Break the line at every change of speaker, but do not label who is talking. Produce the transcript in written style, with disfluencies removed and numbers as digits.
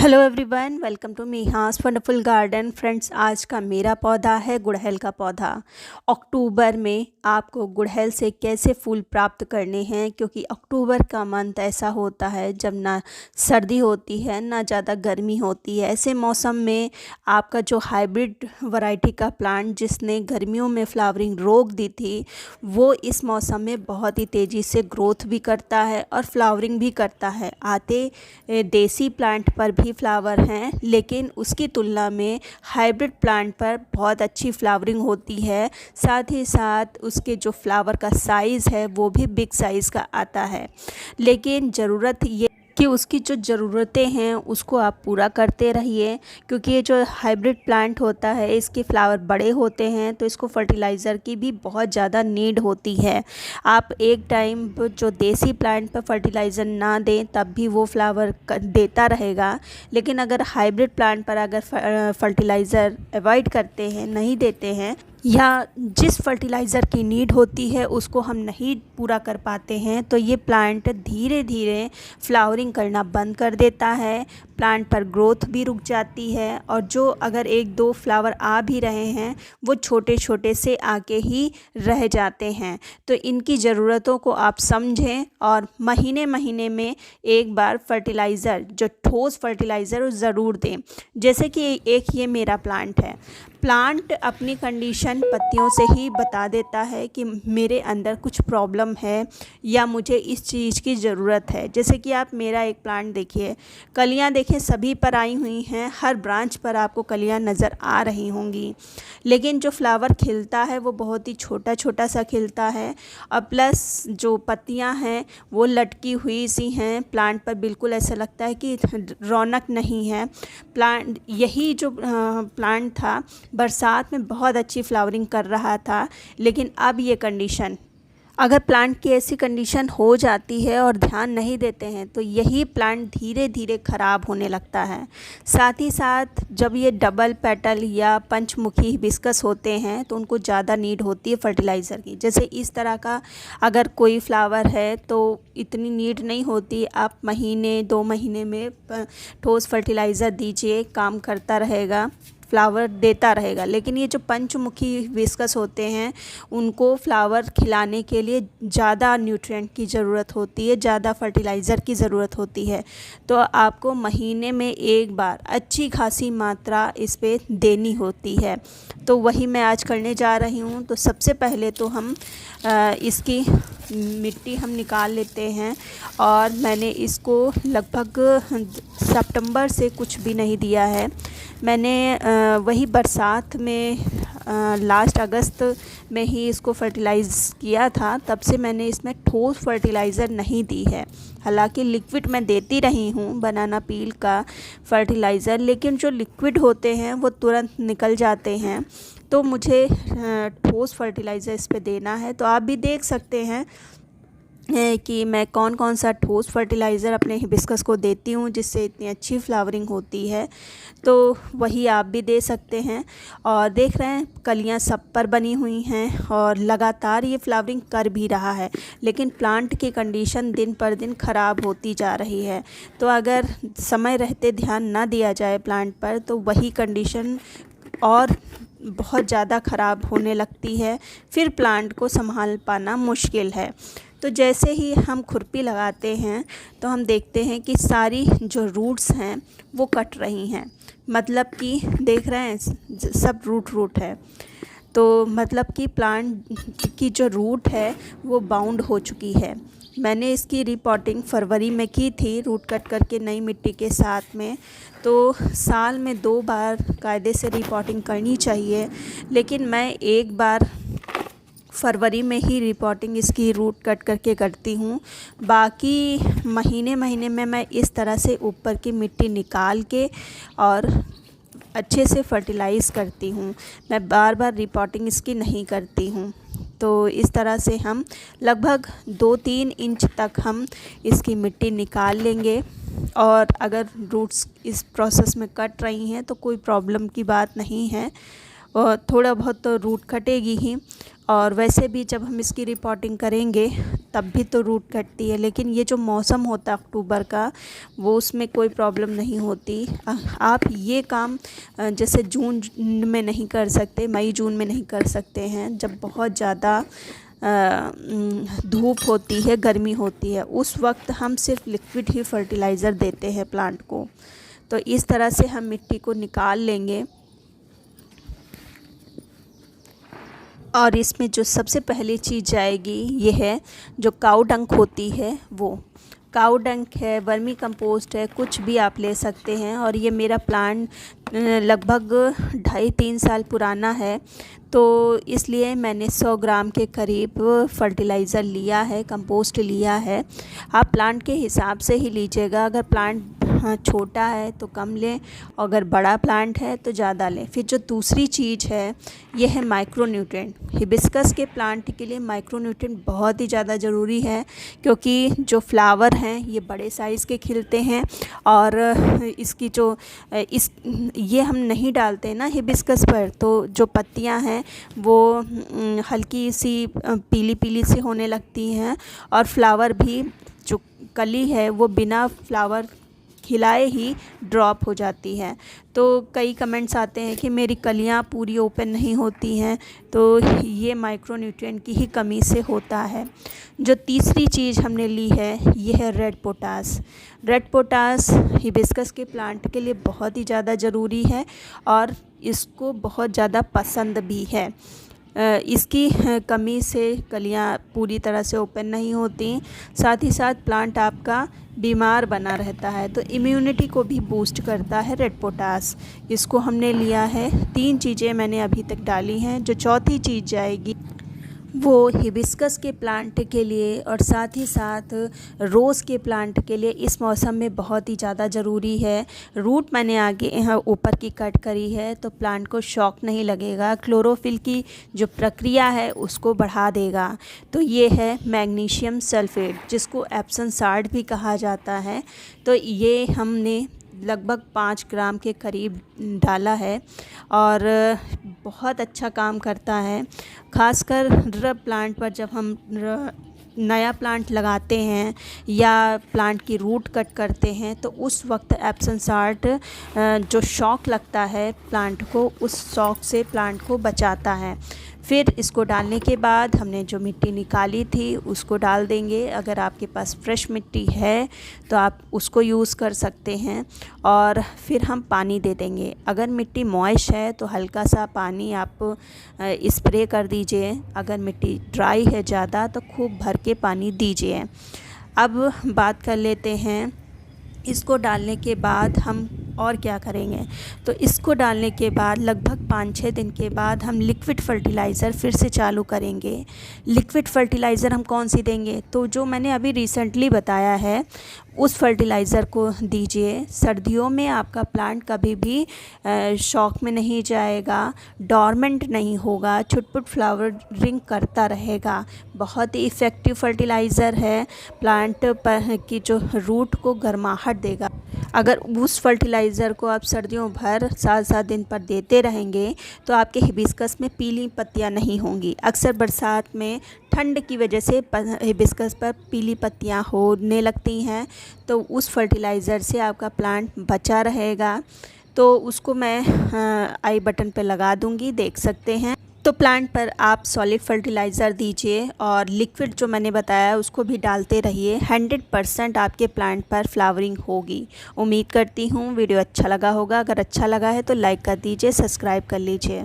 Hello everyone, welcome to मीहास wonderful garden. Friends, आज का मेरा पौधा है गुड़हल का पौधा। अक्टूबर में आपको गुड़हल से कैसे फूल प्राप्त करने हैं, क्योंकि अक्टूबर का मंथ ऐसा होता है जब ना सर्दी होती है ना ज़्यादा गर्मी होती है। ऐसे मौसम में आपका जो हाइब्रिड वैरायटी का प्लांट जिसने गर्मियों में फ्लावरिंग रोक दी थी, वो इस मौसम में बहुत ही तेज़ी से ग्रोथ भी करता है और फ्लावरिंग भी करता है। आते देसी प्लांट पर भी फ्लावर हैं, लेकिन उसकी तुलना में हाइब्रिड प्लांट पर बहुत अच्छी फ्लावरिंग होती है। साथ ही साथ उसके जो फ्लावर का साइज़ है वो भी बिग साइज़ का आता है। लेकिन ज़रूरत ये कि उसकी जो ज़रूरतें हैं उसको आप पूरा करते रहिए, क्योंकि ये जो हाइब्रिड प्लांट होता है इसके फ्लावर बड़े होते हैं, तो इसको फर्टिलाइज़र की भी बहुत ज़्यादा नीड होती है। आप एक टाइम जो देसी प्लांट पर फर्टिलाइज़र ना दें तब भी वो फ्लावर देता रहेगा, लेकिन अगर हाइब्रिड प्लांट पर अगर फर्टिलाइज़र अवॉइड करते हैं, नहीं देते हैं, या जिस फर्टिलाइज़र की नीड होती है उसको हम नहीं पूरा कर पाते हैं, तो ये प्लांट धीरे धीरे फ्लावरिंग करना बंद कर देता है। प्लांट पर ग्रोथ भी रुक जाती है, और जो अगर एक दो फ्लावर आ भी रहे हैं वो छोटे छोटे से आके ही रह जाते हैं। तो इनकी ज़रूरतों को आप समझें और महीने महीने में एक बार फर्टिलाइज़र, जो ठोस फर्टिलाइज़र, ज़रूर दें। जैसे कि एक ये मेरा प्लांट है। प्लांट अपनी कंडीशन पत्तियों से ही बता देता है कि मेरे अंदर कुछ प्रॉब्लम है या मुझे इस चीज़ की ज़रूरत है। जैसे कि आप मेरा एक प्लांट देखिए, कलियां देखें सभी पर आई हुई हैं, हर ब्रांच पर आपको कलियां नज़र आ रही होंगी, लेकिन जो फ्लावर खिलता है वो बहुत ही छोटा छोटा सा खिलता है, और प्लस जो पत्तियां हैं वो लटकी हुई सी हैं। प्लांट पर बिल्कुल ऐसा लगता है कि रौनक नहीं है। प्लांट यही जो प्लांट था बरसात में बहुत अच्छी फ्लावरिंग कर रहा था, लेकिन अब ये कंडीशन, अगर प्लांट की ऐसी कंडीशन हो जाती है और ध्यान नहीं देते हैं तो यही प्लांट धीरे धीरे ख़राब होने लगता है। साथ ही साथ जब ये डबल पेटल या पंचमुखी हिबिस्कस होते हैं तो उनको ज़्यादा नीड होती है फर्टिलाइज़र की। जैसे इस तरह का अगर कोई फ्लावर है तो इतनी नीड नहीं होती, आप महीने 2 महीने में ठोस फर्टिलाइज़र दीजिए, काम करता रहेगा, फ्लावर देता रहेगा। लेकिन ये जो पंचमुखी हिबिस्कस होते हैं उनको फ्लावर खिलाने के लिए ज़्यादा न्यूट्रिएंट की ज़रूरत होती है, ज़्यादा फर्टिलाइज़र की ज़रूरत होती है। तो आपको महीने में एक बार अच्छी खासी मात्रा इस पे देनी होती है। तो वही मैं आज करने जा रही हूँ। तो सबसे पहले तो हम इसकी मिट्टी हम निकाल लेते हैं, और मैंने इसको लगभग सितंबर से कुछ भी नहीं दिया है। मैंने वही बरसात में लास्ट अगस्त में ही इसको फर्टिलाइज़ किया था, तब से मैंने इसमें ठोस फर्टिलाइज़र नहीं दी है। हालांकि लिक्विड मैं देती रही हूँ बनाना पील का फर्टिलाइज़र, लेकिन जो लिक्विड होते हैं वो तुरंत निकल जाते हैं, तो मुझे ठोस फर्टिलाइज़र इस पे देना है। तो आप भी देख सकते हैं कि मैं कौन कौन सा ठोस फर्टिलाइज़र अपने हिबिस्कस को देती हूँ जिससे इतनी अच्छी फ्लावरिंग होती है। तो वही आप भी दे सकते हैं। और देख रहे हैं कलियाँ सब पर बनी हुई हैं और लगातार ये फ्लावरिंग कर भी रहा है, लेकिन प्लांट की कंडीशन दिन पर दिन ख़राब होती जा रही है। तो अगर समय रहते ध्यान ना दिया जाए प्लांट पर तो वही कंडीशन और बहुत ज़्यादा ख़राब होने लगती है, फिर प्लांट को संभाल पाना मुश्किल है। तो जैसे ही हम खुरपी लगाते हैं तो हम देखते हैं कि सारी जो रूट्स हैं वो कट रही हैं, मतलब कि देख रहे हैं सब रूट है। तो मतलब कि प्लांट की जो रूट है वो बाउंड हो चुकी है। मैंने इसकी रिपोर्टिंग फरवरी में की थी, रूट कट करके नई मिट्टी के साथ में। तो साल में 2 बार कायदे से रिपोर्टिंग करनी चाहिए, लेकिन मैं एक बार फरवरी में ही रिपोर्टिंग इसकी रूट कट करके करती हूँ। बाकी महीने महीने में मैं इस तरह से ऊपर की मिट्टी निकाल के और अच्छे से फर्टिलाइज़ करती हूँ। मैं बार बार रिपोर्टिंग इसकी नहीं करती हूँ। तो इस तरह से हम लगभग 2-3 इंच तक हम इसकी मिट्टी निकाल लेंगे, और अगर रूट्स इस प्रोसेस में कट रही हैं तो कोई प्रॉब्लम की बात नहीं है, और थोड़ा बहुत तो रूट कटेगी ही। और वैसे भी जब हम इसकी रिपोर्टिंग करेंगे तब भी तो रूट कटती है, लेकिन ये जो मौसम होता है अक्टूबर का, वो उसमें कोई प्रॉब्लम नहीं होती। आप ये काम जैसे जून में नहीं कर सकते, मई जून में नहीं कर सकते हैं, जब बहुत ज़्यादा धूप होती है, गर्मी होती है, उस वक्त हम सिर्फ लिक्विड ही फर्टिलाइज़र देते हैं प्लांट को। तो इस तरह से हम मिट्टी को निकाल लेंगे। और इसमें जो सबसे पहली चीज़ जाएगी ये है जो काऊ डंक होती है, वो काऊ डंक है, वर्मी कंपोस्ट है, कुछ भी आप ले सकते हैं। और ये मेरा प्लांट लगभग 2.5-3 साल पुराना है, तो इसलिए मैंने 100 ग्राम के करीब फर्टिलाइज़र लिया है, कंपोस्ट लिया है। आप प्लांट के हिसाब से ही लीजिएगा, अगर प्लांट छोटा है तो कम लें, अगर बड़ा प्लांट है तो ज़्यादा लें। फिर जो दूसरी चीज़ है ये है माइक्रोन्यूट्रिएंट। हिबिस्कस के प्लांट के लिए माइक्रोन्यूट्रिएंट बहुत ही ज़्यादा ज़रूरी है, क्योंकि जो फ्लावर हैं ये बड़े साइज़ के खिलते हैं, और इसकी जो ये हम नहीं डालते ना हिबिस्कस पर, तो जो पत्तियां हैं वो हल्की सी पीली पीली सी होने लगती हैं, और फ्लावर भी जो कली है वो बिना फ्लावर खिलाए ही ड्रॉप हो जाती है। तो कई कमेंट्स आते हैं कि मेरी कलियां पूरी ओपन नहीं होती हैं, तो ये माइक्रोन्यूट्रिएंट की ही कमी से होता है। जो तीसरी चीज़ हमने ली है ये है red potash. Red potash hibiscus के प्लांट के लिए बहुत ही ज़्यादा ज़रूरी है, और इसको बहुत ज़्यादा पसंद भी है। इसकी कमी से कलियां पूरी तरह से ओपन नहीं होती, साथ ही साथ प्लांट आपका बीमार बना रहता है। तो इम्यूनिटी को भी बूस्ट करता है रेड पोटास। इसको हमने लिया है। 3 चीज़ें मैंने अभी तक डाली हैं। जो चौथी चीज़ जाएगी वो हिबिस्कस के प्लांट के लिए और साथ ही साथ रोज़ के प्लांट के लिए इस मौसम में बहुत ही ज़्यादा ज़रूरी है। रूट मैंने आगे यहाँ ऊपर की कट करी है, तो प्लांट को शॉक नहीं लगेगा, क्लोरोफिल की जो प्रक्रिया है उसको बढ़ा देगा। तो ये है मैग्नीशियम सल्फेट, जिसको एप्सम साल्ट भी कहा जाता है। तो ये हमने लगभग 5 ग्राम के करीब डाला है, और बहुत अच्छा काम करता है। खासकर प्लांट पर जब हम नया प्लांट लगाते हैं या प्लांट की रूट कट करते हैं, तो उस वक्त एप्सम साल्ट जो शॉक लगता है प्लांट को, उस शॉक से प्लांट को बचाता है। फिर इसको डालने के बाद हमने जो मिट्टी निकाली थी उसको डाल देंगे। अगर आपके पास फ्रेश मिट्टी है तो आप उसको यूज़ कर सकते हैं, और फिर हम पानी दे देंगे। अगर मिट्टी मॉइस्ट है तो हल्का सा पानी आप स्प्रे कर दीजिए, अगर मिट्टी ड्राई है ज़्यादा तो खूब भर के पानी दीजिए। अब बात कर लेते हैं इसको डालने के बाद हम और क्या करेंगे। तो इसको डालने के बाद लगभग 5-6 दिन के बाद हम लिक्विड फर्टिलाइज़र फिर से चालू करेंगे। लिक्विड फर्टिलाइज़र हम कौन सी देंगे, तो जो मैंने अभी रिसेंटली बताया है उस फर्टिलाइज़र को दीजिए। सर्दियों में आपका प्लांट कभी भी शॉक में नहीं जाएगा, डॉर्मेंट नहीं होगा, छुटपुट फ्लावरिंग करता रहेगा। बहुत ही इफ़ेक्टिव फर्टिलाइज़र है, प्लांट पर की जो रूट को गर्माहट देगा। अगर उस फर्टिलाइज़र को आप सर्दियों भर 7-7 दिन पर देते रहेंगे तो आपके हिबिस्कस में पीली पत्तियां नहीं होंगी। अक्सर बरसात में ठंड की वजह से हिबिस्कस पर पीली पत्तियां होने लगती हैं, तो उस फर्टिलाइज़र से आपका प्लांट बचा रहेगा। तो उसको मैं आई बटन पे लगा दूंगी, देख सकते हैं। तो प्लांट पर आप सॉलिड फर्टिलाइज़र दीजिए, और लिक्विड जो मैंने बताया उसको भी डालते रहिए। 100% आपके प्लांट पर फ्लावरिंग होगी। उम्मीद करती हूँ वीडियो अच्छा लगा होगा। अगर अच्छा लगा है तो लाइक कर दीजिए, सब्सक्राइब कर लीजिए।